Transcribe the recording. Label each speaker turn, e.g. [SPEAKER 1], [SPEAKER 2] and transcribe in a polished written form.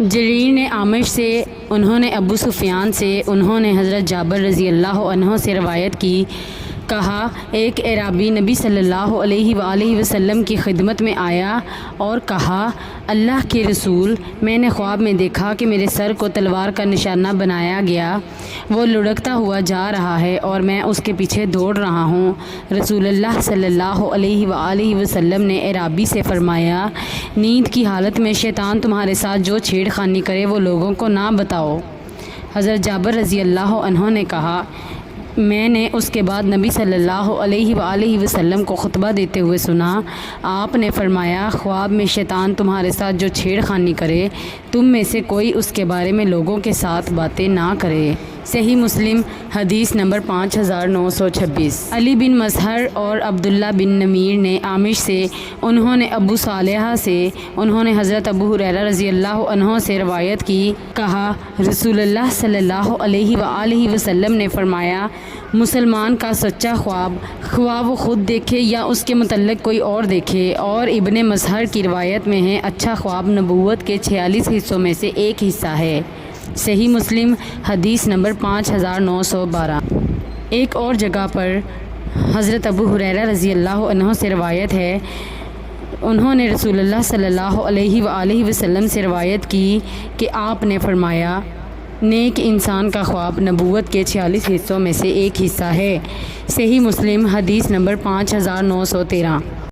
[SPEAKER 1] جریر نے عامش سے، انہوں نے ابو سفیان سے، انہوں نے حضرت جابر رضی اللہ عنہ سے روایت کی، کہا ایک اعرابی نبی صلی اللہ علیہ وآلہ وسلم کی خدمت میں آیا اور کہا، اللہ کے رسول، میں نے خواب میں دیکھا کہ میرے سر کو تلوار کا نشانہ بنایا گیا، وہ لڑھکتا ہوا جا رہا ہے اور میں اس کے پیچھے دوڑ رہا ہوں۔ رسول اللہ صلی اللہ علیہ وآلہ وسلم نے اعرابی سے فرمایا، نیند کی حالت میں شیطان تمہارے ساتھ جو چھیڑ خانی کرے وہ لوگوں کو نہ بتاؤ۔ حضرت جابر رضی اللہ عنہ نے کہا، میں نے اس کے بعد نبی صلی اللہ علیہ وآلہ وسلم کو خطبہ دیتے ہوئے سنا، آپ نے فرمایا، خواب میں شیطان تمہارے ساتھ جو چھیڑ خانی کرے، تم میں سے کوئی اس کے بارے میں لوگوں کے ساتھ باتیں نہ کرے۔ صحیح مسلم حدیث نمبر 5926۔ علی بن مظہر اور عبداللہ بن نمیر نے عامش سے، انہوں نے ابو صالحہ سے، انہوں نے حضرت ابو ہریرہ رضی اللہ عنہ سے روایت کی، کہا رسول اللہ صلی اللہ علیہ وآلہ وسلم نے فرمایا، مسلمان کا سچا خواب، خواہ وہ خود دیکھے یا اس کے متعلق کوئی اور دیکھے، اور ابن مظہر کی روایت میں ہے، اچھا خواب نبوت کے 46 حصوں میں سے ایک حصہ ہے۔ صحیح مسلم حدیث نمبر 5912۔ ایک اور جگہ پر حضرت ابو ہریرہ رضی اللہ عنہ سے روایت ہے، انہوں نے رسول اللہ صلی اللہ علیہ وآلہ وسلم سے روایت کی کہ آپ نے فرمایا، نیک انسان کا خواب نبوت کے 46 حصوں میں سے ایک حصہ ہے۔ صحیح مسلم حدیث نمبر 5913۔